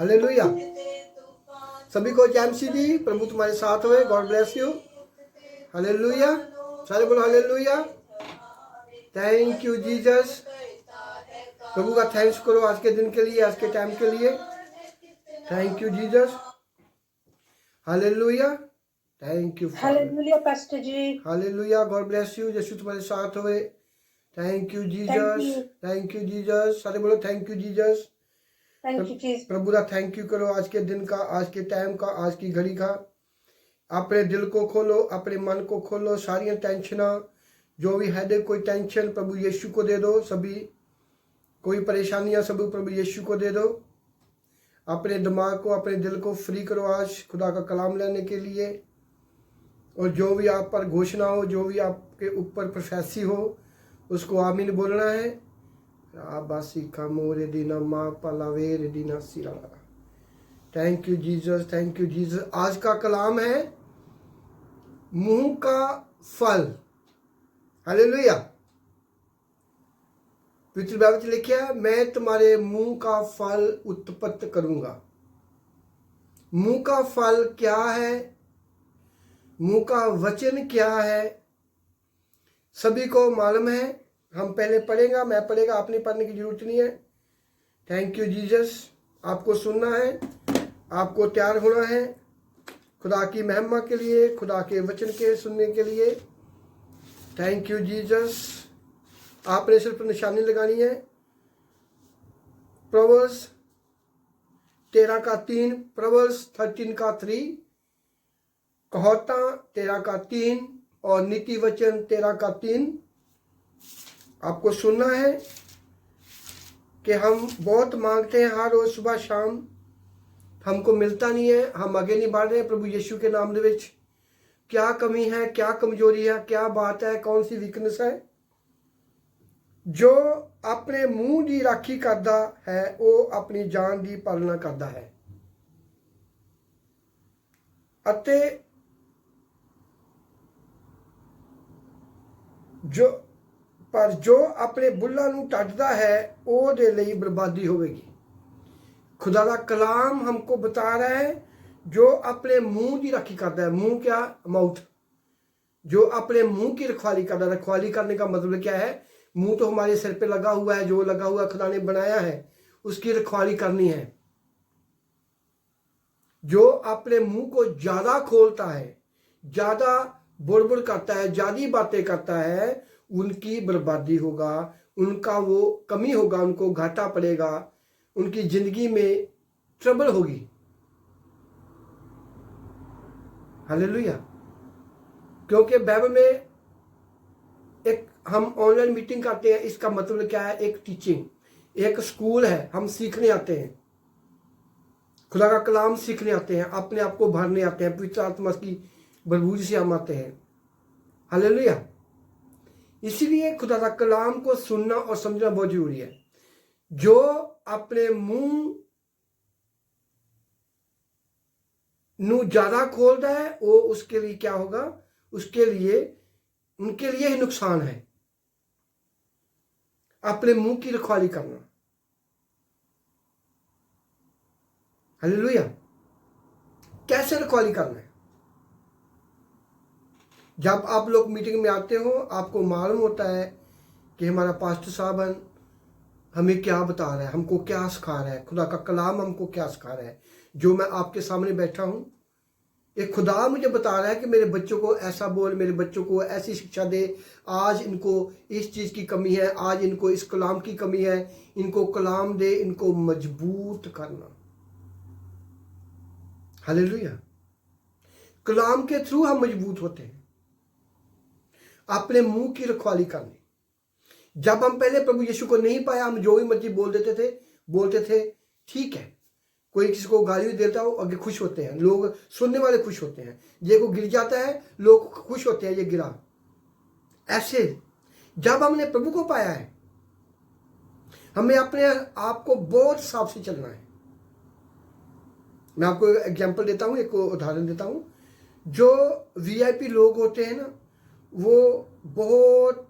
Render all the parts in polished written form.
Hallelujah. सभी को जय मसीह दी। प्रभु तुम्हारे साथ हुए। God bless you. हालेलुया। सारे बोलो हालेलुया। Thank you Jesus. प्रभु का थैंक्स करो आज के दिन के लिए, आज के टाइम के लिए। Thank you Jesus. Hallelujah. Thank you father. Hallelujah pastor ji. Hallelujah. God bless you. Yeshu तुम्हारे साथ हुए। Thank you Jesus. Thank you Jesus. सारे बोलो thank you Jesus. Thank you Jesus. प्रभु का थैंक यू करो आज के दिन का, आज के टाइम का, आज की घड़ी का। अपने दिल को खोलो, अपने मन को खोलो। सारी टेंशना जो भी है, कोई टेंशन प्रभु यीशु को दे दो। सभी कोई परेशानियां सब प्रभु यीशु को दे दो। अपने दिमाग को, अपने दिल को फ्री करो आज खुदा का कलाम लेने के लिए। और जो भी आप पर घोषणा हो, जो भी आपके ऊपर प्रोफेसी हो, उसको आमीन बोलना है। आबासी का मोरे दीना माँ पलावेर दीना सिरा। Thank you Jesus. Thank you Jesus. आज का कलाम है मुंह का फल। हालेलुया। पवित्र बाइबल में लिखा है, मैं तुम्हारे मुंह का फल उत्पत्त करूंगा। मुंह का फल क्या है? मुंह का वचन क्या है? सभी को मालूम है। हम पहले पढ़ेगा, मैं पढ़ेगा, आपने पढ़ने की जरूरत नहीं है। Thank you Jesus. आपको सुनना है, आपको तैयार होना है खुदा की महिमा के लिए, खुदा के वचन के सुनने के लिए। Thank you Jesus. आपने सिर्फ निशानी लगानी है। प्रोवर्ब्स 13 का 3, प्रोवर्ब्स 13 का 3, कहोता 13 का 3 और नीति वचन 13 का 3। आपको सुनना है कि हम बहुत मांगते हैं हर रोज सुबह शाम, हमको मिलता नहीं है। हम आगे नहीं बढ़ रहे हैं प्रभु यीशु के नाम दे विच। क्या कमी है, क्या कमजोरी है, क्या बात है, कौन सी वीकनेस है? जो अपने मुंह की राखी करता है वो अपनी जान की पालना करता है। अते जो अपने बुल्ला नूं टड्डदा है ਉਹਦੇ ਲਈ बर्बादी होगी। खुदा का कलाम हमको बता रहा है, जो अपने मुंह की राखी करता है। मुंह क्या? माउथ। जो अपने मुंह की रखवाली करता है। रखवाली करने का मतलब क्या है? मुंह तो हमारे सिर पे लगा हुआ है, जो लगा हुआ खुदा ने बनाया है, उसकी रखवाली करनी है। जो अपने मुंह को ज्यादा खोलता है, ज्यादा बुड़बुड़ करता है, ज्यादा बातें करता है, उनकी बर्बादी होगा, उनका वो कमी होगा, उनको घाटा पड़ेगा, उनकी जिंदगी में ट्रबल होगी। हालेलुया। क्योंकि बाइबल में एक हम ऑनलाइन मीटिंग करते हैं, इसका मतलब क्या है? एक टीचिंग, एक स्कूल है। हम सीखने आते हैं, खुदा का कलाम सीखने आते हैं, अपने आप को भरने आते हैं, पवित्र आत्मा की बरबूदी से हम आते हैं। हालेलुया। इसीलिए खुदा का कलाम को सुनना और समझना बहुत जरूरी है। जो अपने मुंह नू ज्यादा खोलता है वो उसके लिए क्या होगा? उसके लिए, उनके लिए ही नुकसान है। अपने मुंह की रखवाली करना। हालेलुया। कैसे रखवाली करना है? जब आप लोग मीटिंग में आते हो, आपको मालूम होता है कि हमारा पास्टर साहब हमें क्या बता रहा है, हमको क्या सिखा रहा है, खुदा का कलाम हमको क्या सिखा रहा है। जो मैं आपके सामने बैठा हूं, एक खुदा मुझे बता रहा है कि मेरे बच्चों को ऐसा बोल, मेरे बच्चों को ऐसी शिक्षा दे। आज इनको इस चीज़ की कमी है, आज इनको इस कलाम की कमी है, इनको कलाम दे, इनको मजबूत करना। हालेलुया। कलाम के थ्रू हम मजबूत होते हैं। अपने मुंह की रखवाली करनी। जब हम पहले प्रभु यीशु को नहीं पाया, हम जो भी मर्जी बोलते थे, ठीक है। कोई किसी को गाली देता हो, आगे खुश होते हैं लोग, सुनने वाले खुश होते हैं। ये को गिर जाता है, लोग खुश होते हैं, ये गिरा। ऐसे जब हमने प्रभु को पाया है, हमें अपने आप को बहुत साफ से चलना है। मैं आपको एग्जांपल देता हूं, एक उदाहरण देता हूं। जो वीआईपी लोग होते हैं ना, वो बहुत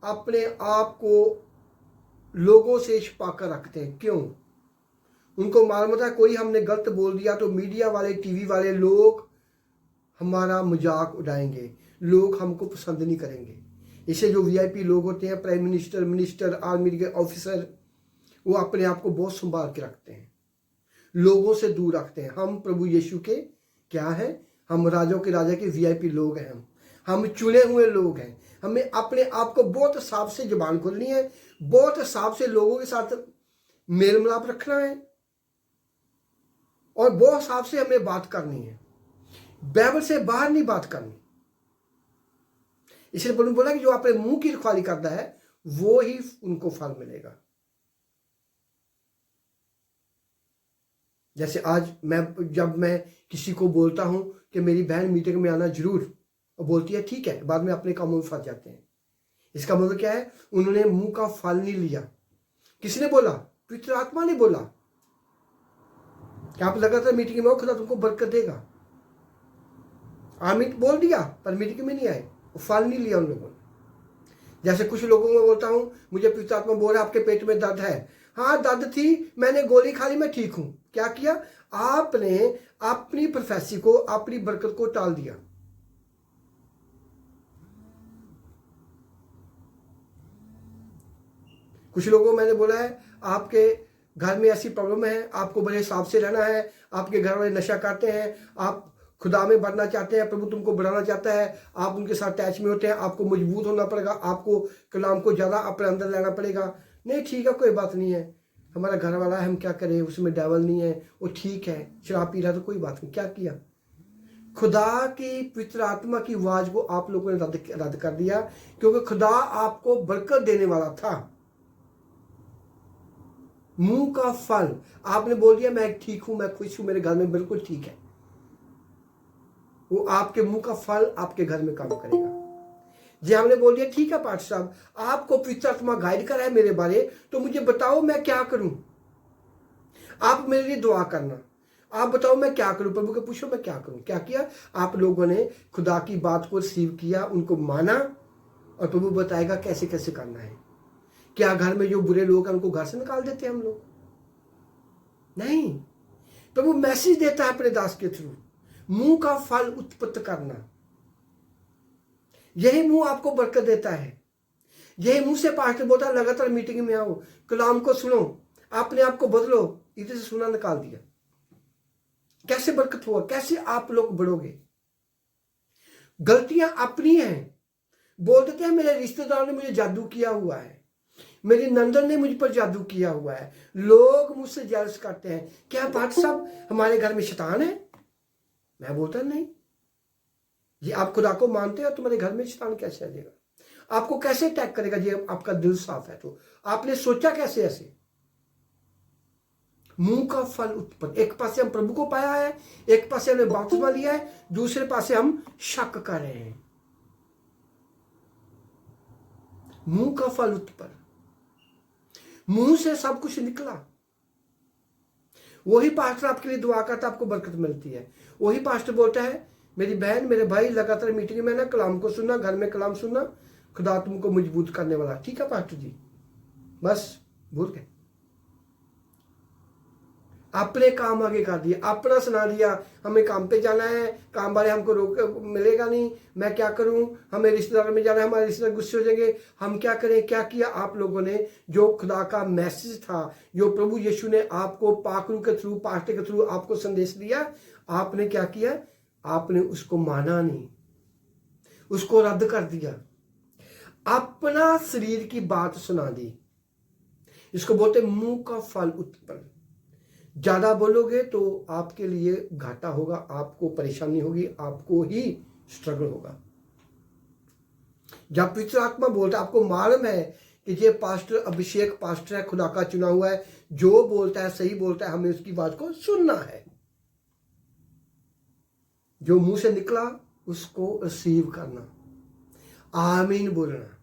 अपने आप को लोगों से छिपा कर रखते हैं। क्यों? उनको मालूम होता है कोई हमने गलत बोल दिया तो मीडिया वाले, टीवी वाले लोग हमारा मजाक उड़ाएंगे, लोग हमको पसंद नहीं करेंगे। इसे जो वीआईपी लोग होते हैं, प्राइम मिनिस्टर, मिनिस्टर, आर्मी के ऑफिसर, वो अपने आप को बहुत संभाल के रखते हैं, लोगों से दूर रखते हैं। हम प्रभु यीशु के क्या है, हम राजों के राजा के वीआईपी लोग हैं। हम चुने हुए लोग हैं। हमें अपने आप को बहुत साफ से जुबान खोलनी है, बहुत साफ से लोगों के साथ मेल मिलाप रखना है और बहुत साफ से हमें बात करनी है, बाइबल से बाहर नहीं बात करनी। इसलिए प्रभु ने बोला कि जो अपने मुंह की रखवाली करता है वो ही उनको फल मिलेगा। जैसे आज जब मैं किसी को बोलता हूं कि मेरी बहन मीटिंग में आना जरूर, और बोलती है ठीक है, बाद में अपने कामों में फंस जाते हैं। इसका मतलब क्या है, उन्होंने मुंह का फल नहीं लिया। किसने बोला? पवित्र आत्मा ने बोला कि आप लगातार मीटिंग में आओ, खुदा तुमको बरकत देगा। आमीन बोल दिया पर मीटिंग में नहीं आए, फल नहीं लिया उन लोगों ने। जैसे कुछ लोगों को बोलता हूं, मुझे पवित्र आत्मा बोल रहा है आपके पेट में दर्द है। हाँ दर्द थी, मैंने गोली खा ली, मैं ठीक हूं। क्या किया आपने? अपनी प्रोफेसी को, अपनी बरकत को टाल दिया। कुछ लोगों को मैंने बोला है आपके घर में ऐसी प्रॉब्लम है, आपको बड़े हिसाब से रहना है, आपके घर वाले नशा करते हैं, आप खुदा में बढ़ना चाहते हैं, प्रभु तुमको बढ़ाना चाहता है, आप उनके साथ टैच में होते हैं, आपको मजबूत होना पड़ेगा, आपको कलाम को ज़्यादा अपने अंदर लेना पड़ेगा। नहीं ठीक है, कोई बात नहीं है, हमारा घर वाला है, हम क्या करें, उसमें डेवल नहीं है, वो ठीक है, शराब पी रहा तो कोई बात नहीं। क्या किया? खुदा की पवित्र आत्मा की आवाज को आप लोगों ने रद्द कर दिया, क्योंकि खुदा आपको बरकत देने वाला था। मुंह का फल आपने बोल दिया मैं ठीक हूं, मैं खुश हूं, मेरे घर में बिल्कुल ठीक है, वो आपके मुंह का फल आपके घर में काम करेगा। जी हमने बोल दिया ठीक है पास्टर साहब, आपको पवित्र आत्मा गाइड कर रहा है मेरे बारे, तो मुझे बताओ मैं क्या करूं, आप मेरे लिए दुआ करना, आप बताओ मैं क्या करूं, प्रभु को पूछो मैं क्या करूं। क्या किया आप लोगों ने? खुदा की बात को रिसीव किया, उनको माना, और प्रभु बताएगा कैसे कैसे करना है। क्या घर में जो बुरे लोग हैं उनको घर से निकाल देते हैं हम लोग? नहीं, प्रभु मैसेज देता है अपने दास के थ्रू, मुंह का फल उत्पन्न करना। यही मुंह आपको बरकत देता है। यही मुंह से पास्टर बोलता है लगातार मीटिंग में आओ, कलाम को सुनो, अपने आप को बदलो। इधर से सुना निकाल दिया, कैसे बरकत होगा, कैसे आप लोग बढ़ोगे? गलतियां अपनी हैं। बोल देते हैं मेरे रिश्तेदार ने मुझे जादू किया हुआ है, मेरी नंदन ने मुझ पर जादू किया हुआ है, लोग मुझसे जेलस करते हैं। क्या बात साहब हमारे घर में शैतान है? मैं बोलता नहीं, ये आप खुदा को मानते हो, तुम्हारे घर में शैतान कैसे आ जाएगा? आपको कैसे अटैक करेगा? जी आपका दिल साफ है तो आपने सोचा कैसे ऐसे? मुंह का फल उत्पन्न। एक पासे हम प्रभु को पाया है, एक पासे हमने बपतिस्मा लिया है, दूसरे पासे हम शक कर रहे हैं। मुंह का फल उत्पन्न, मुंह से सब कुछ निकला। वही पास्टर आपके लिए दुआ करता, आपको बरकत मिलती है। वही पास्टर बोलता है मेरी बहन मेरे भाई लगातार मीटिंग में ना कलाम को सुनना, घर में कलाम सुनना, खुदा तुमको मजबूत करने वाला। ठीक है पास्टर जी, बस भूल गए, अपने काम आगे कर दिया, अपना सुना दिया, हमें काम पे जाना है, काम वाले हमको रोक मिलेगा नहीं, मैं क्या करूं, हमें रिश्तेदार में जाना है, हमारे रिश्तेदार गुस्से हो जाएंगे, हम क्या करें? क्या किया आप लोगों ने? जो खुदा का मैसेज था, जो प्रभु यीशु ने आपको पाकरू के थ्रू, पास्टर के थ्रू आपको संदेश दिया, आपने क्या किया? आपने उसको माना नहीं, उसको रद्द कर दिया, अपना शरीर की बात सुना दी। इसको बोलते मुंह का फल उत्पन्न। ज्यादा बोलोगे तो आपके लिए घाटा होगा, आपको परेशानी होगी, आपको ही स्ट्रगल होगा। जब पवित्र आत्मा बोलता है, आपको मालूम है कि ये पास्टर अभिषेक पास्टर है, खुदा का चुना हुआ है, जो बोलता है सही बोलता है, हमें उसकी बात को सुनना है। जो मुंह से निकला उसको रिसीव करना, आमीन बोलना।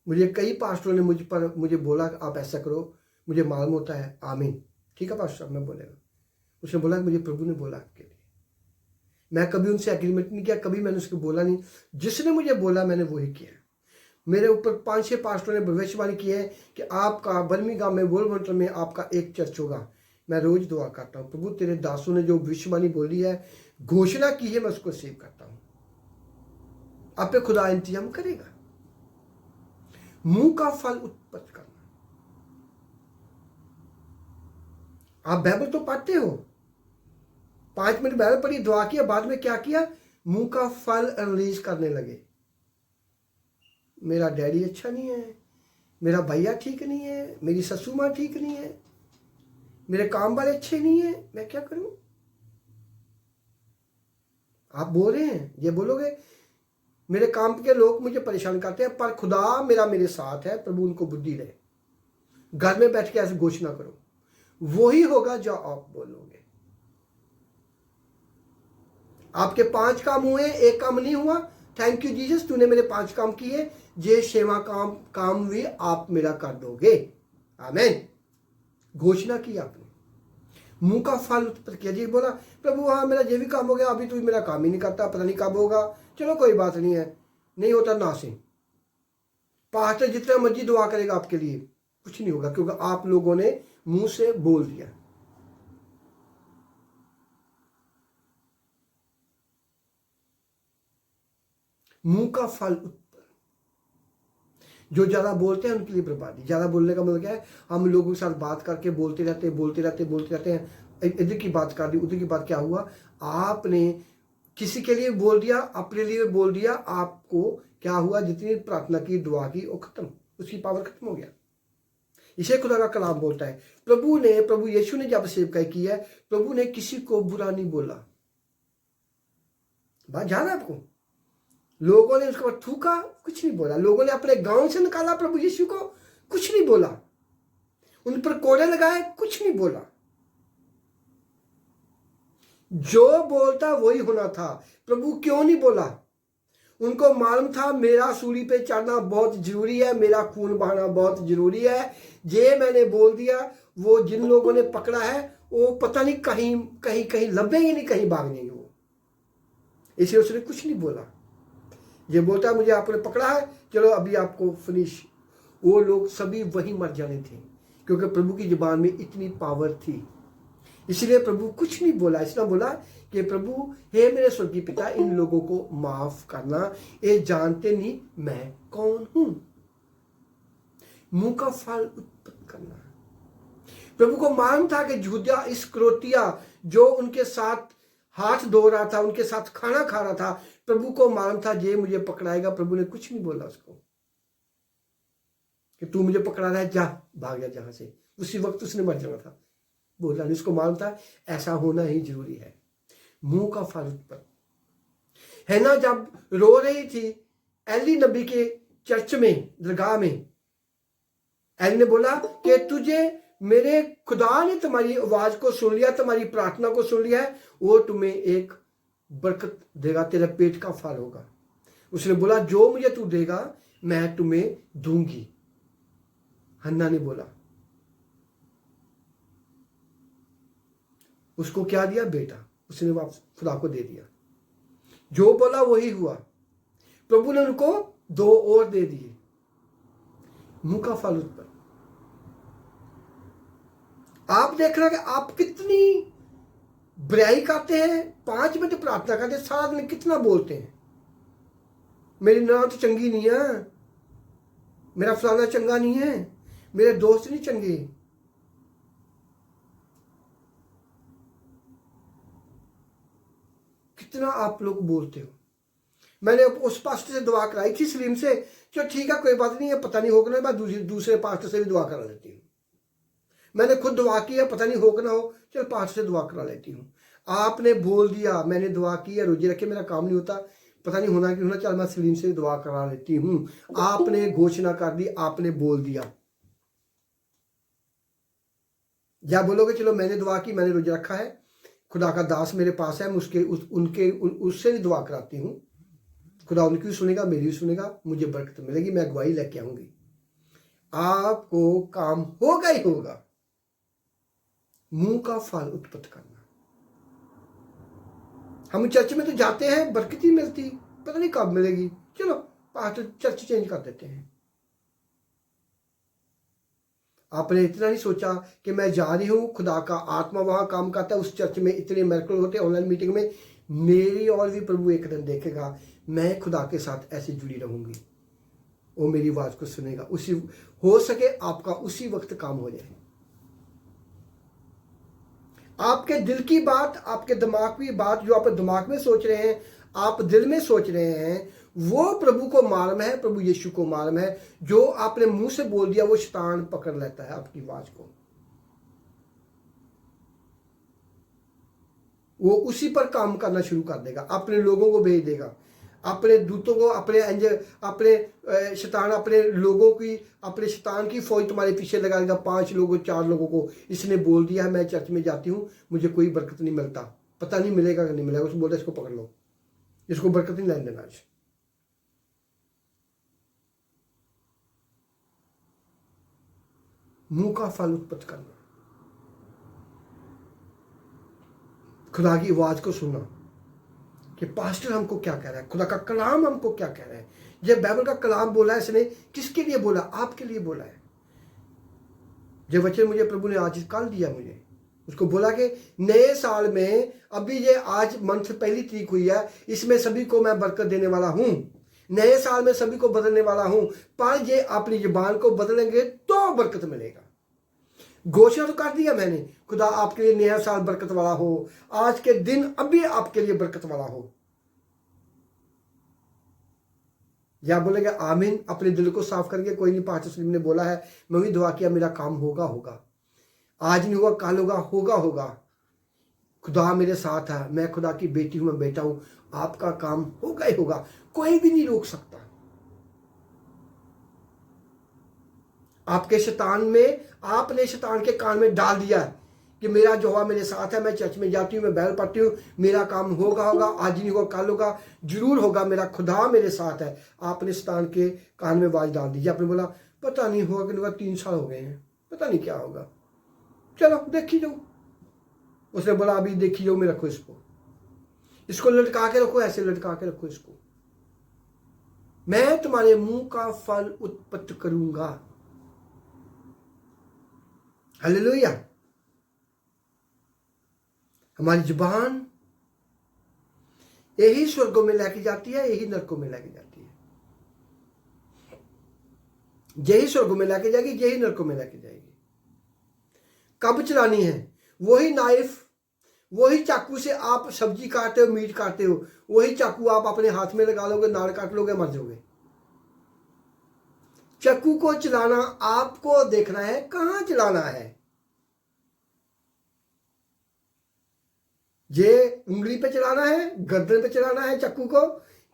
मुझे कई पास्टरों ने मुझे बोला आप ऐसा करो, मुझे मालूम होता है, आमीन ठीक है पास्टर मैं बोलेगा। उसने बोला कि मुझे प्रभु ने बोला आपके लिए। मैं कभी उनसे एग्रीमेंट नहीं किया, कभी मैंने उसको बोला नहीं, जिसने मुझे बोला मैंने वही किया। मेरे ऊपर 5-6 पास्टरों ने भविष्यवाणी की है कि आपका बर्मिंघम में वुलवर्हम्पटन में आपका एक चर्च होगा। मैं रोज दुआ करता हूँ, प्रभु तेरे दासों ने जो भविष्यवाणी बोली है, घोषणा की है, मैं उसको सेव करता हूँ। आप पे खुदा इंतजाम करेगा। मुंह का फल उत्पन्न करना। आप बाइबल तो पढ़ते हो, 5 मिनट बाइबल पढ़ी, दुआ किया, बाद में क्या किया? मुंह का फल रिलीज करने लगे। मेरा डैडी अच्छा नहीं है, मेरा भैया ठीक नहीं है, मेरी ससु माँ ठीक नहीं है, मेरे काम वाले अच्छे नहीं है, मैं क्या करूं? आप बोल रहे हैं, ये बोलोगे मेरे काम के लोग मुझे परेशान करते हैं, पर खुदा मेरे साथ है, प्रभु उनको बुद्धि दे। घर में बैठ के ऐसे घोषणा करो, वही होगा जो आप बोलोगे। आपके 5 काम हुए, एक काम नहीं हुआ, थैंक यू जीसस, तूने मेरे 5 काम किए, ये सेवा काम भी आप मेरा कर दोगे। आमीन। घोषणा की आपने, मुंह का फल उत्पन्न किया। जी बोला प्रभु हाँ मेरा ये भी काम हो गया, अभी तू मेरा काम ही नहीं करता, पता नहीं कब होगा। चलो कोई बात नहीं है, नहीं होता ना से। पास्टर जितना मर्जी दुआ करेगा आपके लिए, कुछ नहीं होगा, क्योंकि आप लोगों ने मुंह से बोल दिया। मुंह का फल उत्पन्न। जो ज्यादा बोलते हैं उनके लिए बर्बादी। ज्यादा बोलने का मतलब क्या है? हम लोगों के साथ बात करके बोलते रहते हैं, इधर की बात कर दी, उधर की बात। क्या हुआ? आपने किसी के लिए बोल दिया, अपने लिए बोल दिया, आपको क्या हुआ? जितनी प्रार्थना की, दुआ की, वो खत्म, उसकी पावर खत्म हो गया। इसे खुदा का कलाम बोलता है। प्रभु यीशु ने जब सेवकाई की है, प्रभु ने किसी को बुरा नहीं बोला। बात जाना आपको? लोगों ने उसके बाद थूका, कुछ नहीं बोला। लोगों ने अपने गांव से निकाला प्रभु यीशु को, कुछ नहीं बोला। उन पर कोड़े लगाए, कुछ नहीं बोला। जो बोलता वही होना था। प्रभु क्यों नहीं बोला? उनको मालूम था मेरा सूली पे चढ़ना बहुत जरूरी है, मेरा खून बहाना बहुत जरूरी है। ये मैंने बोल दिया, वो जिन लोगों ने पकड़ा है वो पता नहीं कहीं लभेंगे नहीं, कहीं भाग जाएंगे वो। इसलिए उसने कुछ नहीं बोला। ये बोलता मुझे आपने पकड़ा है, चलो अभी आपको फिनिश। वो लोग सभी वहीं मर जाने थे, क्योंकि प्रभु की जुबान में इतनी पावर थी। इसलिए प्रभु कुछ नहीं बोला। इसलिए बोला कि प्रभु हे मेरे स्वर्गीय पिता, इन लोगों को माफ करना, ये जानते नहीं मैं कौन हूं। मुंह का फल उत्पन्न करना। प्रभु को मालूम था कि यहूदा इस्करियोती जो उनके साथ हाथ धो रहा था, उनके साथ खाना खा रहा था, प्रभु को मालूम था ये मुझे पकड़ाएगा। प्रभु ने कुछ नहीं बोला उसको कि तू मुझे पकड़ा रहा है, जा भाग जा जहां से। उसी वक्त उसने मर जाना था। बोला नहीं, उसको मालूम था ऐसा होना ही जरूरी है। मुंह का फल उत्पन्न है ना। जब रो रही थी एली नबी के चर्च में, दरगाह में, एली ने बोला कि तुझे मेरे खुदा ने तुम्हारी आवाज को सुन लिया, तुम्हारी प्रार्थना को सुन लिया है, वो तुम्हें एक बरकत देगा, तेरा पेट का फल होगा। उसने बोला जो मुझे तू देगा मैं तुम्हें दूंगी। हन्ना ने बोला, उसको क्या दिया? बेटा। उसने वापस खुदा को दे दिया। जो बोला वही हुआ। प्रभु ने उनको 2 और दे दिए। मुंह का फल उत्पन्न। आप देख रहे हैं कि आप कितनी बुराई करते हैं, 5 मिनट प्रार्थना करते हैं, सारा दिन कितना बोलते हैं। मेरी नाम तो चंगी नहीं है, मेरा फलाना चंगा नहीं है, मेरे दोस्त नहीं चंगे। कितना आप लोग बोलते हो। मैंने उस पास्टर से दुआ कराई थी, सलीम से। चलो ठीक है, कोई बात नहीं है, पता नहीं होगा, मैं दूसरे पास्टर से भी दुआ करा लेती हूँ। मैंने खुद दुआ की है, पता नहीं हो कि ना हो, चल पास्टर से दुआ करा लेती हूँ। आपने बोल दिया, मैंने दुआ की है, रोजे रखे, मेरा काम नहीं होता, पता नहीं होना कि होना, चल मैं सलीम से दुआ करा लेती हूँ। आपने घोषणा कर दी, आपने बोल दिया। या बोलोगे चलो मैंने दुआ की, मैंने रोजा रखा है, खुदा का दास मेरे पास है, मैं उससे भी दुआ कराती हूँ, खुदा उनकी भी सुनेगा, मेरी भी सुनेगा, मुझे बरकत मिलेगी, मैं गवाही लेके आऊंगी। आपको काम होगा ही होगा। मुंह का फल उत्पन्न करना। हम चर्च में तो जाते हैं, बरकत ही मिलती, पता नहीं कब मिलेगी। चलो पास्टर चर्च चेंज कर देते हैं। आपने इतना नहीं सोचा कि मैं जा रही हूँ, खुदा का आत्मा वहां काम करता है, उस चर्च में इतने मिरेकल होते हैं, ऑनलाइन मीटिंग में मेरी और भी प्रभु एक दिन देखेगा, मैं खुदा के साथ ऐसे जुड़ी रहूंगी, वो मेरी आवाज को सुनेगा। उसी हो सके आपका उसी वक्त काम हो जाए। आपके दिल की बात, आपके दिमाग की बात, जो आप दिमाग में सोच रहे हैं, आप दिल में सोच रहे हैं, वो प्रभु को मालूम है, प्रभु यीशु को मालूम है। जो आपने मुंह से बोल दिया वो शैतान पकड़ लेता है आपकी आवाज को, वो उसी पर काम करना शुरू कर देगा, अपने लोगों को भेज देगा, अपने दूतों को, अपने एंजल, अपने शैतान, अपने लोगों की, अपने शैतान की फौज तुम्हारे पीछे लगा देगा। 5 लोगों 4 लोगों को इसने बोल दिया मैं चर्च में जाती हूँ, मुझे कोई बरकत नहीं मिलता, पता नहीं मिलेगा कि नहीं मिलेगा। उसको बोलता इसको पकड़ लो, इसको बरकत नहीं लेने देना। आज मुंह का फल उत्पत्ति करना, खुदा की आवाज को सुनना कि पास्टर हमको क्या कह रहा है, खुदा का कलाम हमको क्या कह रहा है। ये बाइबल का कलाम बोला है, इसने किसके लिए बोला? आपके लिए बोला है। जो वचन मुझे प्रभु ने आज कल दिया, मुझे उसको बोला कि नए साल में, अभी ये आज मंथ 1 तारीख हुई है, इसमें सभी को मैं बरकत देने वाला हूं, नए साल में सभी को बदलने वाला हूं, पर ये अपनी जुबान को बदलेंगे तो बरकत मिलेगा। घोषणा तो कर दिया मैंने, खुदा आपके लिए नया साल बरकत वाला हो, आज के दिन अभी आपके लिए बरकत वाला हो। या बोलेंगे आमीन, अपने दिल को साफ करके, कोई नहीं, पास्टर सलीम ने बोला है, मैं भी दुआ किया, मेरा काम होगा होगा, आज नहीं हुआ कल होगा, होगा होगा, खुदा मेरे साथ है, मैं खुदा की बेटी हूं, मैं बेटा हूं, आपका काम होगा ही होगा, कोई भी नहीं रोक सकता। आपके शैतान में, आपने शैतान के कान में डाल दिया है कि मेरा जो हुआ मेरे साथ है, मैं चर्च में जाती हूँ, मैं बैल पढ़ती हूँ, मेरा काम होगा होगा, आज नहीं होगा कल होगा, जरूर होगा, मेरा खुदा मेरे साथ है। आपने शैतान के कान में आवाज डाल दी। आपने बोला पता नहीं होगा कि नहीं होगा, 3 साल हो गए हैं, पता नहीं क्या होगा, चलो देखी जाओ। उसने बोला अभी देखी जाओ में रखो, इसको लटका के रखो, ऐसे लटका के रखो इसको, मैं तुम्हारे मुंह का फल उत्पत्ति करूंगा। हालेलुया। हमारी जुबान यही स्वर्गों में लेके जाती है, यही नरकों में लेके जाती है। यही स्वर्गों में लेके जाएगी, यही नरकों में लेके जाएगी। कब चलानी है? वही नाइफ, वही चाकू से आप सब्जी काटते हो, मीट काटते हो, वही चाकू आप अपने हाथ में लगा लोगे, नाड़ काट लोगे, मर जाओगे। चाकू को चलाना आपको देखना है, कहां चलाना है। ये उंगली पे चलाना है, गर्दन पे चलाना है चाकू को,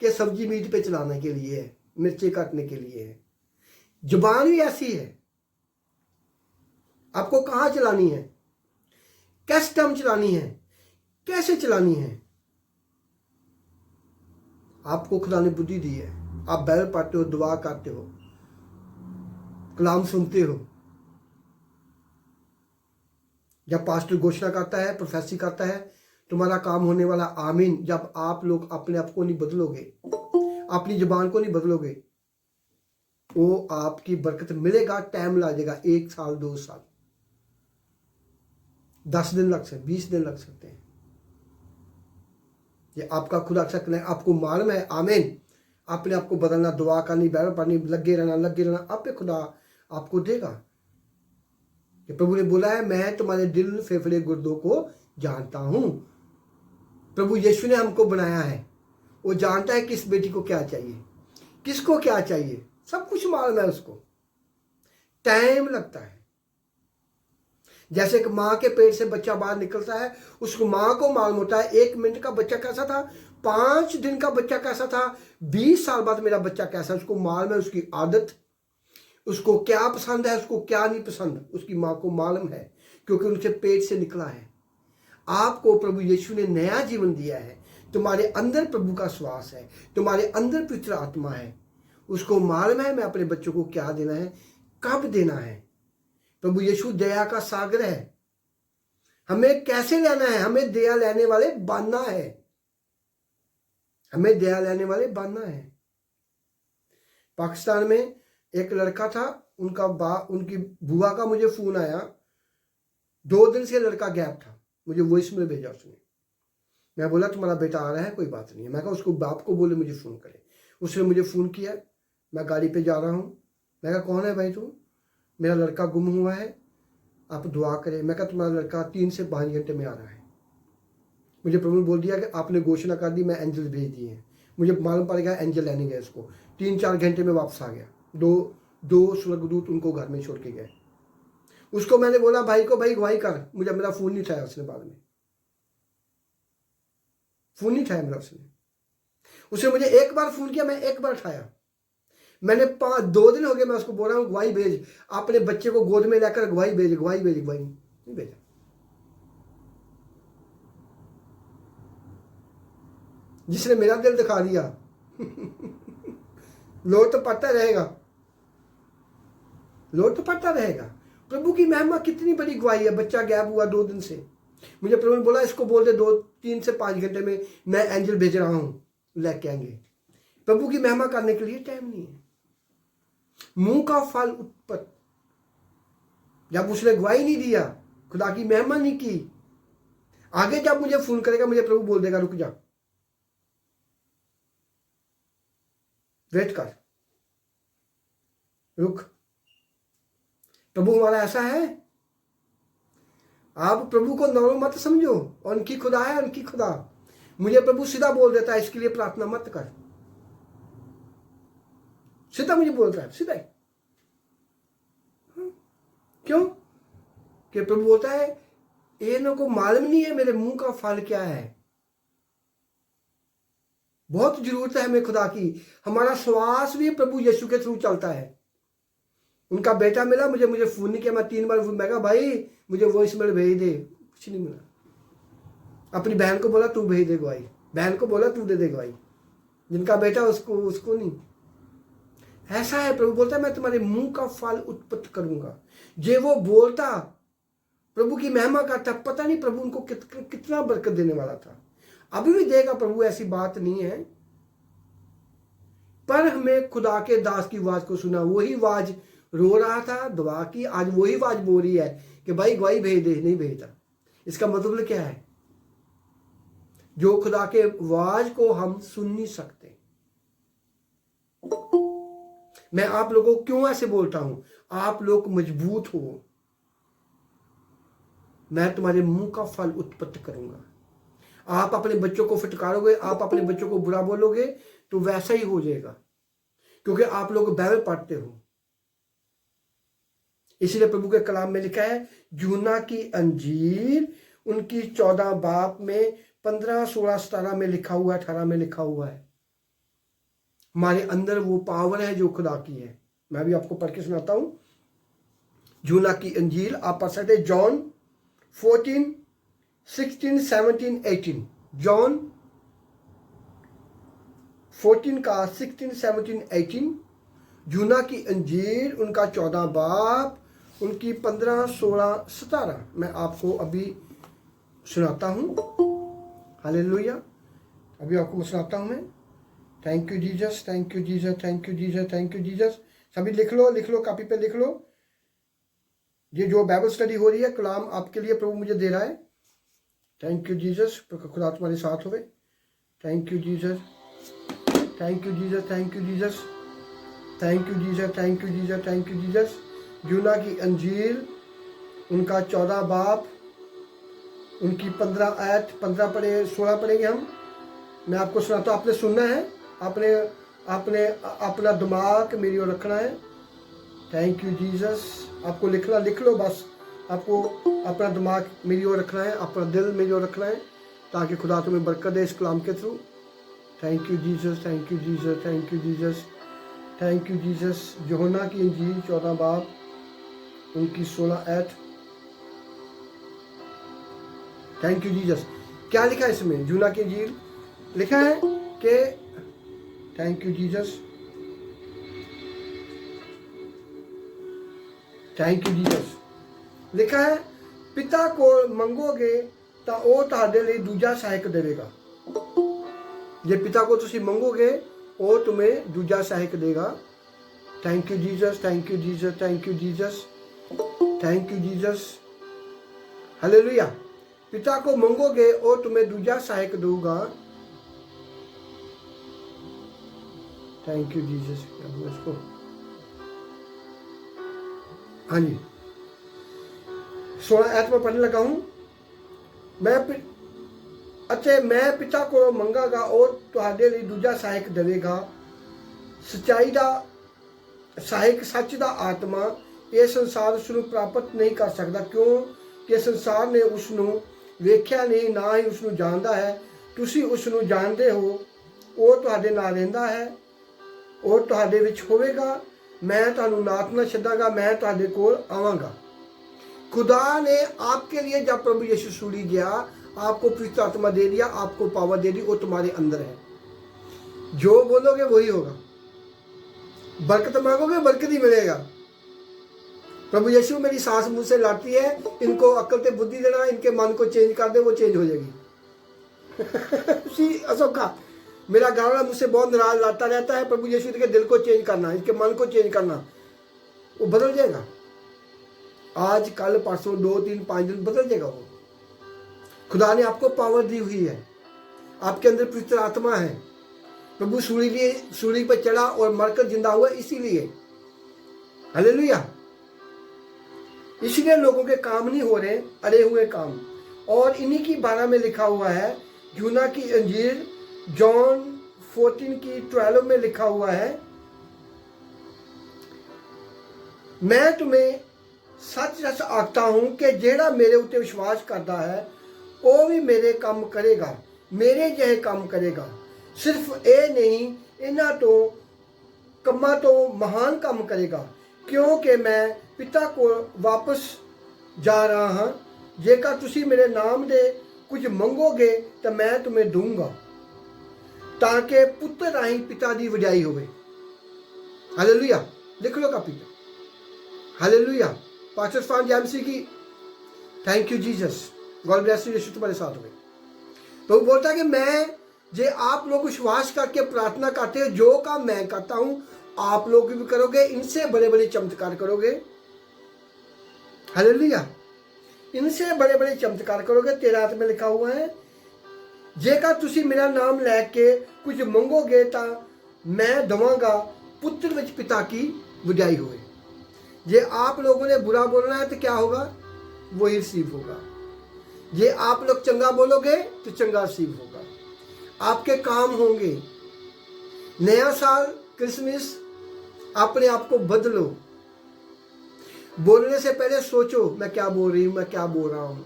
कि सब्जी मीट पे चलाने के लिए है, मिर्ची काटने के लिए है। जुबान भी ऐसी है, आपको कहां चलानी है, किस टाइम चलानी है, कैसे चलानी है। आपको खुदा ने बुद्धि दी है, आप बैल पढ़ते हो, दुआ करते हो, कलाम सुनते हो, जब पास्टर घोषणा करता है, प्रोफेसी करता है, तुम्हारा काम होने वाला, आमीन। जब आप लोग अपने आप को नहीं बदलोगे, अपनी जुबान को नहीं बदलोगे, वो आपकी बरकत मिलेगा, टाइम लगेगा, 1 साल 2 साल, 10 दिन लग सकते, 20 दिन लग सकते हैं। ये आपका खुदा सकता है, आपको मालूम है, आमीन। अपने आप को बदलना, दुआ करनी, बैल पढ़नी, लगे रहना, आप पे खुदा आपको देगा। कि प्रभु ने बोला है मैं तुम्हारे दिल, फेफड़े, गुर्दों को जानता हूं। प्रभु यीशु ने हमको बनाया है, वो जानता है किस बेटी को क्या चाहिए, किसको क्या चाहिए, सब कुछ मालूम है उसको। टाइम लगता है, जैसे कि माँ के पेट से बच्चा बाहर निकलता है, उसको माँ को मालूम होता है 1 मिनट का बच्चा कैसा था, 5 दिन का बच्चा कैसा था, 20 साल बाद मेरा बच्चा कैसा है, उसको मालूम है, उसकी आदत, उसको क्या पसंद है, उसको क्या नहीं पसंद, उसकी माँ को मालूम है, क्योंकि उनके पेट से निकला है। आपको प्रभु यीशु ने नया जीवन दिया है, तुम्हारे अंदर प्रभु का श्वास है, तुम्हारे अंदर पवित्र आत्मा है, उसको मालूम है मैं अपने बच्चों को क्या देना है, कब देना है। प्रभु यीशु दया का सागर है, हमें कैसे लेना है, हमें दया लेने वाले बनना है, हमें दया लेने वाले बनना है। पाकिस्तान में एक लड़का था, उनकी बुआ का मुझे फ़ोन आया, 2 दिन से लड़का गैप था, मुझे वॉइस मेल भेजा उसने। मैं बोला तुम्हारा बेटा आ रहा है, कोई बात नहीं है। मैं कहा उसको बाप को बोले मुझे फ़ोन करे। उसने मुझे फ़ोन किया, मैं गाड़ी पे जा रहा हूँ। मैं कहा कौन है भाई तू? मेरा लड़का गुम हुआ है, आप दुआ करें। मैं कहा तुम्हारा लड़का 3 से 5 घंटे में आ रहा है। मुझे प्रभु ने बोल दिया कि आपने घोषणा कर दी, मैं एंजल भेज दिए हैं। मुझे मालूम पड़ गया एंजल लेने गए उसको, 3-4 घंटे में वापस आ गया। दो स्वर्गदूत उनको घर में छोड़ के गए। उसको मैंने बोला भाई को, भाई गवाही कर। मेरा फ़ोन नहीं उठाया उसने, बाद में फ़ोन नहीं उठाया मेरा उसने मुझे एक बार फ़ोन किया, मैं एक बार उठाया। मैंने 2 दिन हो गए मैं उसको बोल रहा हूँ गवाही भेज, अपने बच्चे को गोद में लेकर गवाही भेज, गवाही नहीं भेजा। जिसने मेरा दिल दिखा दिया लोड तो पड़ता रहेगा, लोड तो पड़ता रहेगा। प्रभु की महिमा कितनी बड़ी गवाही है। बच्चा गैप हुआ 2 दिन से, मुझे प्रभु ने बोला इसको बोल दे 3 से 5 घंटे में मैं एंजल भेज रहा हूं, लेके आएंगे। प्रभु की महिमा करने के लिए टाइम नहीं है। मुंह का फल उत्पत्त, जब उसने गवाही नहीं दिया, खुदा की महिमा नहीं की, आगे जब मुझे फोन करेगा मुझे प्रभु बोल देगा रुक जा, वेट कर, रुक। प्रभु हमारा ऐसा है। आप प्रभु को नॉर्मल मत समझो, उनकी खुदा है, उनकी खुदा। मुझे प्रभु सीधा बोल देता है इसके लिए प्रार्थना मत कर, सीधा मुझे बोलता है, सीधा ही। क्यों? कि प्रभु बोलता है इन्हों को मालूम नहीं है मेरे मुंह का फल क्या है। बहुत जरूरत है हमें खुदा की। हमारा श्वास भी प्रभु यीशु के थ्रू चलता है। उनका बेटा मिला, मुझे फोन नहीं किया। मैं 3 बार मैं कहा भाई मुझे वॉइस मेल भेज दे, कुछ नहीं मिला। अपनी बहन को बोला तू भेज दे गवाही, बहन को बोला तू दे दे गवाही। जिनका बेटा उसको नहीं। ऐसा है, प्रभु बोलता है मैं तुम्हारे मुंह का फल उत्पत्त करूंगा। जे वो बोलता, प्रभु की महिमा करता, पता नहीं प्रभु उनको कितना बरकत देने वाला था। अभी भी देगा प्रभु, ऐसी बात नहीं है। पर हमें खुदा के दास की आवाज को सुना, वही आवाज रो रहा था दुआ की, आज वही आवाज बोल रही है कि भाई गवाही भेज दे, नहीं भेजता। इसका मतलब क्या है? जो खुदा के आवाज को हम सुन नहीं सकते। मैं आप लोगों को क्यों ऐसे बोलता हूं? आप लोग मजबूत हो। मैं तुम्हारे मुंह का फल उत्पत्त करूंगा। आप अपने बच्चों को फटकारोगे, आप अपने बच्चों को बुरा बोलोगे तो वैसा ही हो जाएगा, क्योंकि आप लोग बाइबल पढ़ते हो। इसलिए प्रभु के कलाम में लिखा है, यूहन्ना की अंजील उनकी 14 बाब में 15, 16, 17 में लिखा हुआ है, 18 में लिखा हुआ है। हमारे अंदर वो पावर है जो खुदा की है। मैं भी आपको पढ़ के सुनाता हूं। यूहन्ना की अंजील आप पढ़ सकते, जॉन 14, 16, 17, 18। जॉन 14 का 16, 17, 18। यूहन्ना की अंजील उनका 14 बाब उनकी 15, 16, 17 मैं आपको अभी सुनाता हूं। हालेलुया। अभी आपको मैं सुनाता हूं मैं। Thank you Jesus, thank you Jesus, thank you Jesus, thank you Jesus. सभी लिख लो, कॉपी पे लिख लो। ये जो बाइबल स्टडी हो रही है, कलाम आपके लिए प्रभु मुझे दे रहा है। थैंक यू जीसस, खुदा तुम्हारे साथ होवे। Thank you Jesus, thank you Jesus, thank you Jesus, thank you Jesus, thank you Jesus, thank you Jesus. यूहन्ना की अंजील उनका 14 बाब उनकी 15 आयत, 15 पढ़े, 16 पढ़ेंगे हम। मैं आपको सुनाता हूँ, आपने सुनना है, आपने आपने अपना दिमाग मेरी ओर रखना है। Thank you Jesus. आपको लिखना, लिख लो बस। आपको अपना दिमाग मेरी ओर रखना है, अपना दिल मेरी ओर रखना है, ताकि खुदा तुम्हें बरकत दे इस कलाम के through. Thank you Jesus, thank you Jesus, thank you Jesus, thank you Jesus. यूहन्ना की अंजील 14 बाब उनकी 16 आयत। Thank you Jesus. क्या लिखा है इसमें? यूहन्ना की अंजील लिखा है कि thank you Jesus, thank you Jesus. लिखा है पिता को मंगोगे तो ਉਹ ਤੁਹਾਡੇ ਲਈ दूजा सहायक देगा। जे पिता को तुसी मंगोगे वो तुम्हें दूजा सहायक देगा। Thank you Jesus, thank you Jesus, thank you Jesus, thank you Jesus. Hallelujah. पिता को मांगोगे और तुम्हें दूजा सहायक दूंगा। Thank you Jesus. इसको हाँ जी 16 आयत में पढ़ने लगा हूं। मैं पिता को मंगागा और तुहाडे लिए दूजा सहायक देवेगा। सच्चाई दा सहायक सच दा आत्मा ये संसार उसनों प्राप्त नहीं कर सकता, क्यों कि संसार ने उसनों वेख्या नहीं, ना ही उसनों जानता है। तुसी उसनों जानते हो, वो तुहाडे नाल रहिंदा है और तुहाडे विच होवेगा। मैं तुहानूं नाथ ना छड्डांगा, मैं तुहाडे कोल आवांगा। खुदा ने आपके लिए जब प्रभु यीशु सूली गया, आपको पवित्र आत्मा दे दिया, आपको पावर दे दी, वो तुम्हारे अंदर है। जो बोलोगे वही होगा। बरकत मांगोगे बरकत ही मिलेगा। प्रभु यीशु मेरी सास मुंह से लाती है, इनको अक्ल ते बुद्धि देना, इनके मन को चेंज कर दे, वो चेंज हो जाएगी। अशोका मेरा गाना मुझसे बहुत नाराज लाता रहता है, प्रभु यीशु के दिल को चेंज करना, इनके मन को चेंज करना, वो बदल जाएगा। आज कल परसों 2 3 5 दिन बदल जाएगा। वो खुदा ने आपको पावर दी हुई है, आपके अंदर पवित्र आत्मा है। प्रभु सूली पर चढ़ा और मरकर जिंदा हुआ इसीलिए। हालेलुया। इसलिए लोगों के काम नहीं हो रहे, अड़े हुए काम। और इन्हीं की 12 में लिखा हुआ है, यूहन्ना की अंजीर जॉन 14 की 12 में लिखा हुआ है, मैं तुम्हें सच सच आखता हूं कि जेड़ा मेरे उत्ते विश्वास करता है वो भी मेरे काम करेगा, मेरे जहे काम करेगा। सिर्फ ये नहीं, इन्हां तो कम्मां तो महान काम करेगा, क्योंकि मैं पिता को वापस जा रहा हाँ। जेकर तुसी मेरे नाम दे कुछ मंगोगे तो मैं तुम्हें दूंगा, ताकि पुत्र राही पिता दी वजाई होवे। हालेलुया। लिख लो कापी पे। हालेलुया। पास्टर स्टान जेएमसी की thank you Jesus. God bless you. Yeshu तुम्हारे साथ होवे। तो वो बोलता है कि मैं जे आप लोग विश्वास करके प्रार्थना करते हो, जो काम मैं करता हूं आप लोग भी करोगे, इनसे बड़े बड़े चमत्कार करोगे। हालेलुया। इनसे बड़े बड़े चमत्कार करोगे। 13 में लिखा हुआ है, जेकर तुसी मेरा नाम लैके कुछ मंगोगे ता मैं दवांगा, पुत्र विच पिता की वजाई होवे। जे आप लोगों ने बुरा बोलना है तो क्या होगा, वही रिसीव होगा। जे आप लोग चंगा बोलोगे तो चंगा रिसीव होगा। आपके काम होंगे। नया साल, क्रिसमस, अपने आप को बदलो। बोलने से पहले सोचो, मैं क्या बोल रही हूं, मैं क्या बोल रहा हूं।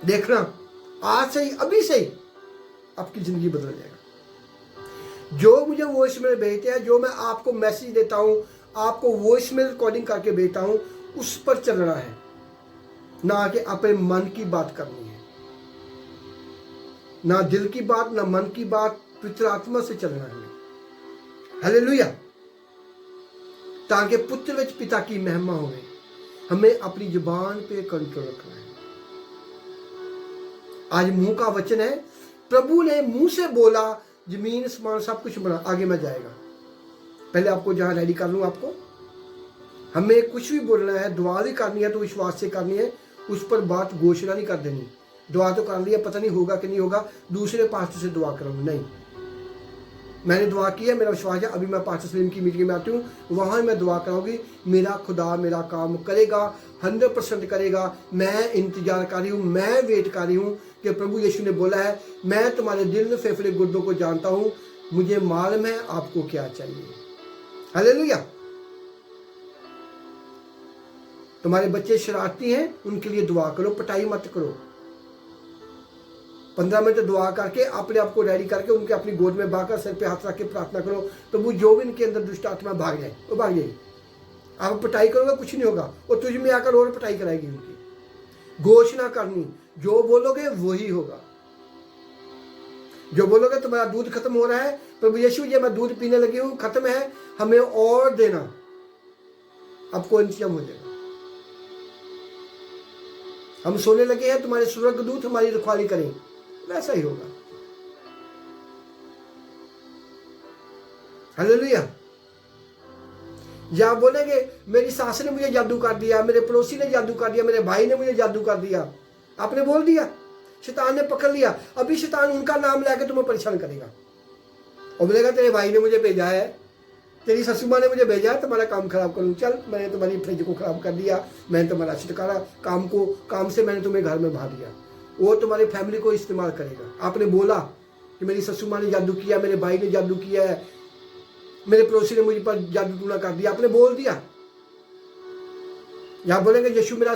देखना आज से ही, अभी से ही आपकी जिंदगी बदल जाएगा। जो मुझे वॉइस मेल भेजते हैं, जो मैं आपको मैसेज देता हूं, आपको वॉइस मेल रिकॉर्डिंग करके भेजता हूं, उस पर चलना है, ना कि अपने मन की बात करनी है। ना दिल की बात, ना मन की बात, पवित्र आत्मा से चलना है। हालेलुया। ताकि पुत्र विच पिता की महिमा होवे। हमें अपनी जुबान पे कंट्रोल रखना है। आज मुंह का वचन है, प्रभु ने मुंह से बोला, जमीन आसमान सब कुछ बना। आगे मैं जाएगा, पहले आपको जहां रेडी कर लूं। आपको हमें कुछ भी बोलना है, दुआ भी करनी है तो विश्वास से करनी है, उस पर बात घोषणा नहीं कर देनी। दुआ तो कर लिया, पता नहीं होगा कि नहीं होगा, दूसरे पास्टर से दुआ करूँ, नहीं। मैंने दुआ की है, मेरा विश्वास है। अभी मैं पास्टर सलीम की मीटिंग में आती हूँ, वहाँ मैं दुआ कराऊंगी। मेरा खुदा मेरा काम करेगा, 100% करेगा। मैं इंतजार कर रही हूँ, मैं वेट कर रही हूँ कि प्रभु यीशु ने बोला है, मैं तुम्हारे दिल, फेफड़े, गुर्दों को जानता हूँ, मुझे मालूम है आपको क्या चाहिए। हालेलुया। तुम्हारे बच्चे शरारती हैं, उनके लिए दुआ करो, पिटाई मत करो। 15 मिनट दुआ करके अपने आप को रेडी करके उनके अपनी गोद में बाकर सिर पे हाथ रख के प्रार्थना करो, तो वो जो भी इनके अंदर दुष्ट आत्मा भाग जाए, वो भाग जाएगी। आप पिटाई करोगे कुछ नहीं होगा, और तुझ में आकर और पिटाई कराएगी। उनकी घोषणा करनी, जो बोलोगे वही होगा। जो बोलोगे तुम्हारा दूध खत्म हो रहा है, प्रभु यीशु ये मैं दूध पीने लगी हूँ, खत्म है, हमें और देना, आपको इंतजाम हो जाएगा। हम सोने लगे हैं, तुम्हारे स्वर्गदूत हमारी रखवाली करें, वैसा ही होगा। हालेलुया। या बोलेंगे मेरी सास ने मुझे जादू कर दिया, मेरे पड़ोसी ने जादू कर दिया, मेरे भाई ने मुझे जादू कर दिया। आपने बोल दिया, शैतान ने पकड़ लिया। अभी शैतान उनका नाम लेकर तुम्हें परेशान करेगा और बोलेगा तेरे भाई ने मुझे भेजा है, तेरी ससुर माँ ने मुझे भेजा है तुम्हारा काम खराब करूँ। चल, मैंने तुम्हारी फ्रिज को खराब कर दिया, मैंने तुम्हारा छुटकारा काम से मैंने तुम्हें घर में भा दिया। वो तुम्हारी फैमिली को इस्तेमाल करेगा। आपने बोला कि मेरी ससुर माँ ने जादू किया, मेरे भाई ने जादू किया है, मेरे पड़ोसी ने मुझ पर जादू टूना कर दिया। आपने बोल दिया। या बोलेंगे यीशु मेरा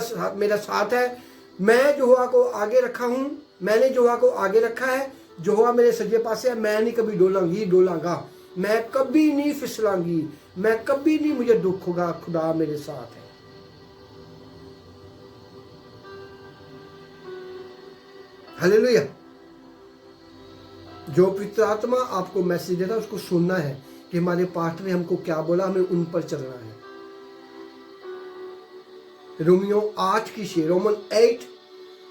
साथ है, मैं यहोवा को आगे रखा हूं, मैंने यहोवा को आगे रखा है, यहोवा मेरे सज्जे पासे है, मैं नहीं कभी डोलांगा, मैं कभी नहीं फिसलांगी, मैं कभी नहीं मुझे दुख होगा, खुदा मेरे साथ है। हालेलुया। जो पवित्र आत्मा आपको मैसेज देता है उसको सुनना है कि हमारे पास्टर ने हमको क्या बोला, हमें उन पर चलना है। रोमियो 8 की 6, रोमन 8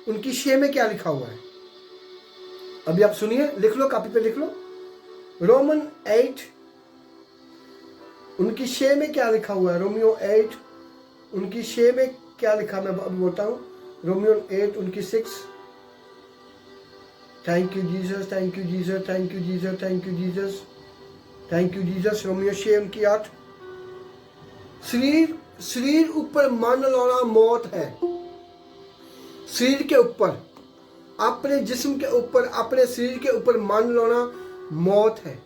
उनकी 6 में क्या लिखा हुआ है, अभी आप सुनिए, लिख लो, कॉपी पे लिख लो। रोमन 8 उनकी 6 में क्या लिखा हुआ है, रोमियो 8 उनकी 6 में क्या लिखा, मैं अभी बोलता हूँ। रोमियो 8 उनकी 6। Thank you Jesus, thank you Jesus, thank you Jesus, thank you Jesus, thank you Jesus. Romeo 6 उनकी 8। शरीर ऊपर मन लाना मौत है। शरीर के ऊपर, अपने जिस्म के ऊपर, अपने शरीर के ऊपर मन लाना मौत है,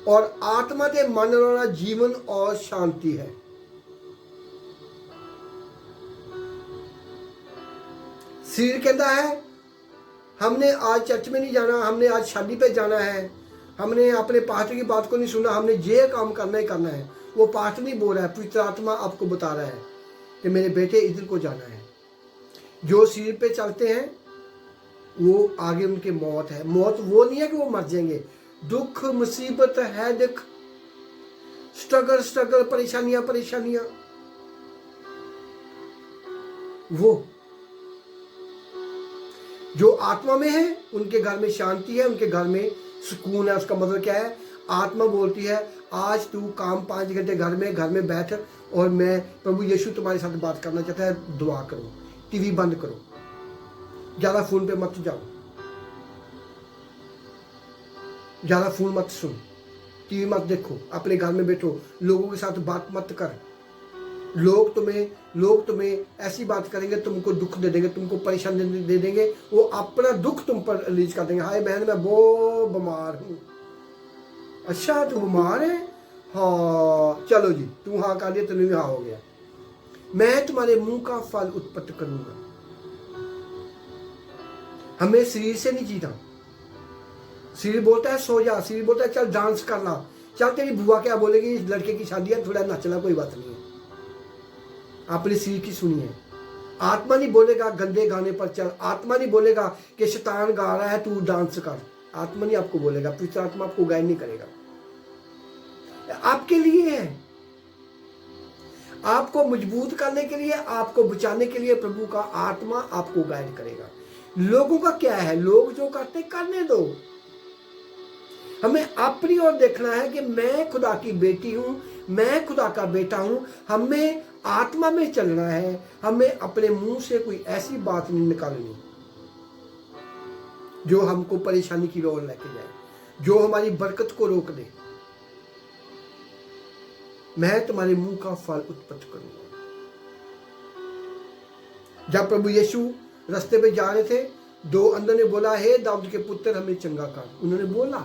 और आत्मा के मन लाना जीवन और शांति है। शरीर कहता है हमने आज चर्च में नहीं जाना, हमने आज शादी पे जाना है, हमने अपने पास्टर की बात को नहीं सुना, हमने ये काम करना ही करना है। वो पास्टर नहीं बोल रहा है, पवित्र आत्मा आपको बता रहा है कि मेरे बेटे इधर को जाना है। जो शरीर पे चलते हैं वो आगे उनकी मौत है। मौत वो नहीं है कि वो मर जाएंगे, दुख मुसीबत है, दुख, स्ट्रगल, परेशानियां, वो जो आत्मा में है उनके घर में शांति है, उनके घर में सुकून है। उसका मतलब क्या है, आत्मा बोलती है आज तू काम 5 घंटे घर में बैठ, और मैं प्रभु यीशु तुम्हारे साथ बात करना चाहता है, दुआ करो, टीवी बंद करो, ज्यादा फोन पे मत जाओ, ज्यादा फोन मत सुन, टीवी मत देखो, अपने घर में बैठो, लोगों के साथ बात मत कर। लोग तुम्हें ऐसी बात करेंगे, तुमको दुख दे देंगे, तुमको परेशानी दे देंगे, वो अपना दुख तुम पर रिलीज कर देंगे। हाय बहन, मैं वो बीमार हूँ। अच्छा तू बीमार है, हाँ चलो जी, तू हाँ कर दिया, तुम्हें भी हाँ हो गया, मैं तुम्हारे मुंह का फल उत्पत्ति करूंगा। हमें शरीर से नहीं जीना। शरीर बोलता है सो जा, शरीर बोलता है चल डांस करना, चल तेरी बुआ क्या बोलेगी, इस लड़के की शादी है, थोड़ा नचना, कोई बात नहीं है। अपने शरीर की सुनिए। आत्मा नहीं बोलेगा गंदे गाने पर चल, आत्मा नहीं बोलेगा कि शैतान गा रहा है तू डांस कर, आत्मा नहीं आपको बोलेगा, पवित्र आत्मा आपको गाइड नहीं करेगा। आपके लिए है, आपको मजबूत करने के लिए, आपको बचाने के लिए प्रभु का आत्मा आपको गाइड करेगा। लोगों का क्या है, लोग जो करते करने दो, हमें अपनी ओर देखना है कि मैं खुदा की बेटी हूं, मैं खुदा का बेटा हूं। हमें आत्मा में चलना है, हमें अपने मुंह से कोई ऐसी बात नहीं निकालनी जो हमको परेशानी की ओर लेके जाए, जो हमारी बरकत को रोक दे। मैं तुम्हारे मुंह का फल उत्पत्ति करूंगा। जब प्रभु यीशु रास्ते पे जा रहे थे, 2 अंधों ने बोला हे दाऊद के पुत्र हमें चंगा कर। उन्होंने बोला,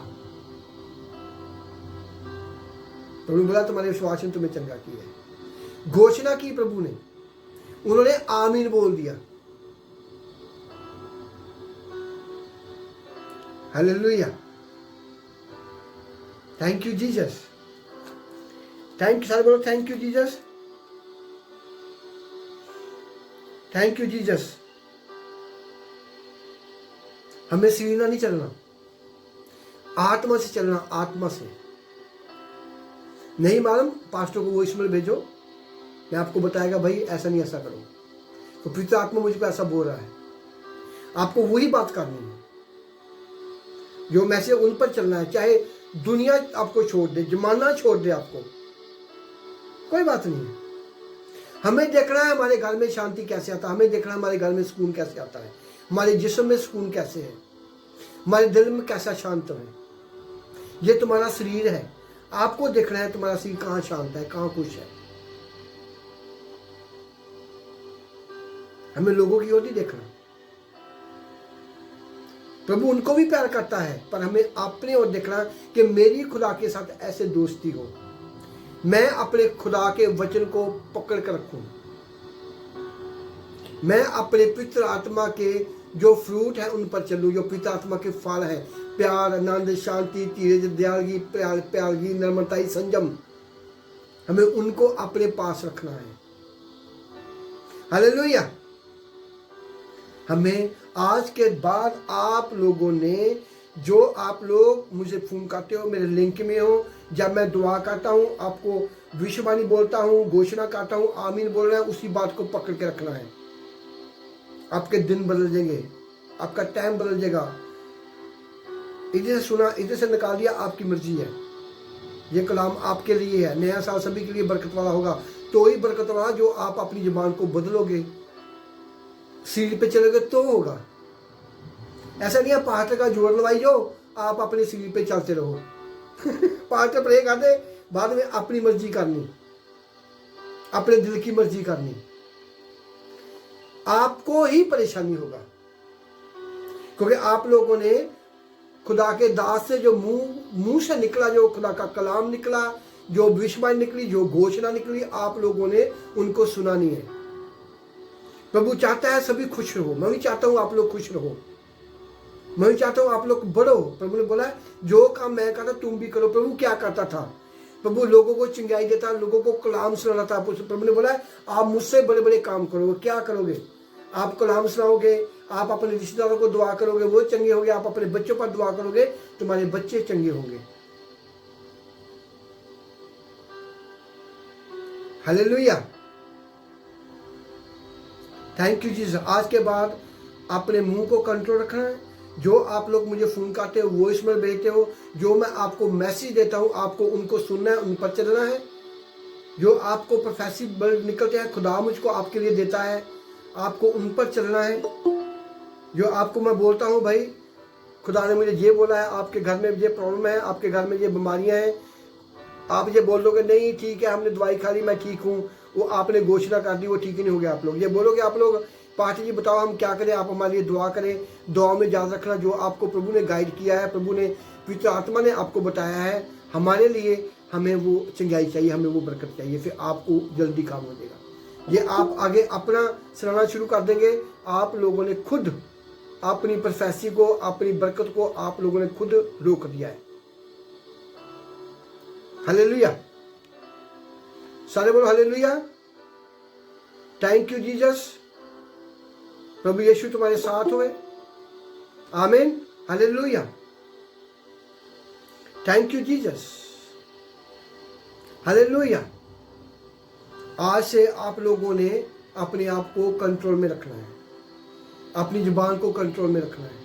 प्रभु ने बोला तुम्हारे विश्वास ने तुम्हें चंगा किया है। घोषणा की प्रभु ने, उन्होंने आमीन बोल दिया। Hallelujah, thank you Jesus, thank you, सारे बोलो thank you Jesus, thank you Jesus. हमें सीना नहीं चलना, आत्मा से चलना, आत्मा से। नहीं मालूम, पास्टर को वो ईमेल भेजो, मैं आपको बताएगा भाई ऐसा नहीं ऐसा करो, तो पवित्र आत्मा मुझे ऐसा बोल रहा है। आपको वही बात करनी है, जो मैसेज उन पर चलना है, चाहे दुनिया आपको छोड़ दे, जमाना छोड़ दे आपको, कोई बात नहीं है। हमें देखना है हमारे घर में शांति कैसे आता है, हमें देखना है हमारे घर में सुकून कैसे आता है, हमारे जिस्म में सुकून कैसे है, हमारे दिल में कैसा शांत है। ये तुम्हारा शरीर है, आपको देखना है तुम्हारा शरीर कहाँ शांत है, कहाँ खुश है। हमें लोगों की ओर नहीं देखना। प्रभु उनको भी प्यार करता है, पर हमें अपने ओर देखना कि मेरी खुदा के साथ ऐसे दोस्ती हो, मैं अपने खुदा के वचन को पकड़ कर रखूं, मैं अपने पवित्र आत्मा के जो फ्रूट है उन पर चलूं, जो पवित्र आत्मा के फल है, प्यार, आनंद, शांति, धीरज, दयालगी, प्यालगी, नम्रताई, संयम, हमें उनको अपने पास रखना है। हालेलुया। हमें आज के बाद आप लोगों ने, जो आप लोग मुझे फोन करते हो, मेरे लिंक में हो, जब मैं दुआ करता हूँ, आपको विश्ववाणी बोलता हूँ, घोषणा करता हूँ, आमीन बोल रहा है, उसी बात को पकड़ के रखना है। आपके दिन बदल जाएंगे, आपका टाइम बदल जाएगा। इधर से सुना, इधर से निकाल दिया, आपकी मर्जी है। ये कलाम आपके लिए है। नया साल सभी के लिए बरकत वाला होगा। तो ही बरकत वाला जो आप अपनी जुबान को बदलोगे, सीढ़ी पे चलोगे तो होगा। ऐसा नहीं है पास्टर का जोर लवाई जो आप अपनी सीढ़ी पे चलते रहो। पास्टर प्रे कर दे, बाद में अपनी मर्जी करनी, अपने दिल की मर्जी करनी, आपको ही परेशानी होगा। क्योंकि आप लोगों ने खुदा के दास से जो मुंह से निकला, जो खुदा का कलाम निकला, जो भविष्यवाणी निकली, जो घोषणा निकली, आप लोगों ने उनको सुना नहीं है। प्रभु चाहता है सभी खुश रहो। मैं भी चाहता हूं आप लोग खुश रहो, मैं भी चाहता हूं आप लोग बढ़ो। प्रभु ने बोला जो काम मैं करता तुम भी करो। प्रभु क्या करता था? प्रभु लोगों को चिंगाई देता, लोगों को कलाम सुनाना था। प्रभु ने बोला आप मुझसे बड़े बड़े काम करोगे। क्या करोगे? आप कलाम सुनाओगे, आप अपने रिश्तेदारों को दुआ करोगे, वो चंगे होंगे। आप अपने बच्चों पर दुआ करोगे, तुम्हारे बच्चे चंगे होंगे। Hallelujah, thank you Jesus. आज के बाद अपने मुंह को कंट्रोल रखना है। जो आप लोग मुझे फोन करते हो, वॉइस मेल भेजते हो, जो मैं आपको मैसेज देता हूं, आपको उनको सुनना है, उन पर चलना है। जो आपको प्रोफेसी वर्ड निकलते हैं, खुदा मुझको आपके लिए देता है, आपको उन पर चलना है। जो आपको मैं बोलता हूं, भाई खुदा ने मुझे ये बोला है, आपके घर में ये प्रॉब्लम है, आपके घर में ये बीमारियां हैं, आप ये बोल दोगे नहीं ठीक है, हमने दवाई खा ली, मैं ठीक हूँ, वो आपने घोषणा कर दी, वो ठीक ही नहीं हो गया। आप लोग ये बोलोगे, आप लोग पास्टर जी बताओ हम क्या करें, आप हमारे लिए दुआ करें। दुआ में याद रखना जो आपको प्रभु ने गाइड किया है, प्रभु ने पवित्र आत्मा ने आपको बताया है, हमारे लिए हमें वो चंगाई चाहिए, हमें वो बरकत चाहिए, फिर आपको जल्दी काम हो जाएगा। ये आप आगे अपना सुनाना शुरू कर देंगे। आप लोगों ने खुद अपनी प्रोफेसी को, अपनी बरकत को आप लोगों ने खुद रोक दिया है। हालेलुया, सारे बोलो हालेलुया। Thank you Jesus. प्रभु यीशु तुम्हारे साथ होए। आमीन, hallelujah, thank you Jesus, hallelujah. आज से आप लोगों ने अपने आप को कंट्रोल में रखना है, अपनी जुबान को कंट्रोल में रखना है।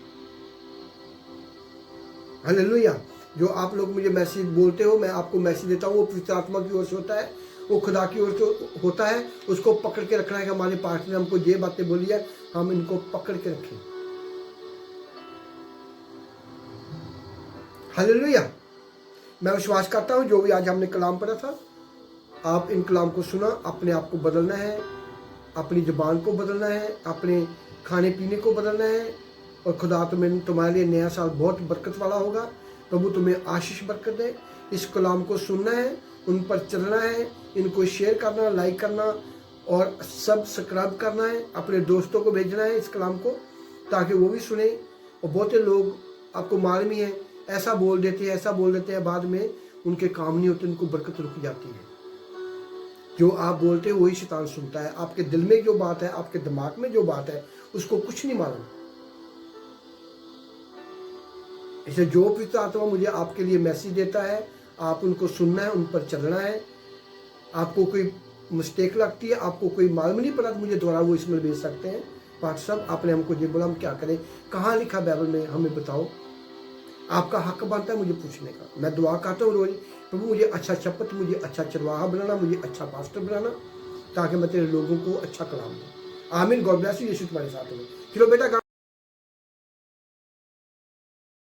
हालेलुया। जो आप लोग मुझे मैसेज बोलते हो, मैं आपको मैसेज देता हूँ, वो पवित्र आत्मा की ओर से होता है, वो खुदा की ओर से होता है। उसको पकड़ के रखना है कि हमारे पास्टर ने हमको ये बातें बोली है, हम इनको पकड़ के रखें। हालेलुया। मैं विश्वास करता हूँ जो भी आज हमने कलाम पढ़ा था, आप इन कलाम को सुना, अपने आप को बदलना है, अपनी जुबान को बदलना है, अपने खाने पीने को बदलना है, और खुदा तुम्हारे लिए नया साल बहुत बरकत वाला होगा। प्रभु तुम्हें आशीष बरकत दे। इस कलाम को सुनना है, उन पर चलना है, इनको शेयर करना, लाइक करना और सब्सक्राइब करना है, अपने दोस्तों को भेजना है इस कलाम को, ताकि वो भी सुने। और बहुते लोग आपको मालूम ही है, ऐसा बोल देते हैं, बाद में उनके काम नहीं होते, उनको बरकत रुक जाती है। जो आप बोलते हो वही शैतान सुनता है। आपके दिल में जो बात है, आपके दिमाग में जो बात है, उसको कुछ नहीं मालूम। इसलिए जो पवित्र आत्मा मुझे आपके लिए मैसेज देता है, आप उनको सुनना है, उन पर चलना है। आपको कोई मिस्टेक लगती है, आपको कोई मालूम नहीं पड़ा, तो मुझे दोबारा वो इसमें भेज सकते हैं। पास्टर साहब आपने हमको ये बोला, हम क्या करें? कहाँ लिखा बाइबल में, हमें बताओ। आपका हक बनता है मुझे पूछने का। मैं दुआ करता हूँ रोज, प्रभु मुझे अच्छा शपथ, मुझे अच्छा चरवाहा बनाना, मुझे अच्छा पास्टर बनाना, ताकि मैं तेरे लोगों को अच्छा कलाम दूँ। आमीन। God bless you. यीशु तुम्हारे साथ हो। चलो बेटा।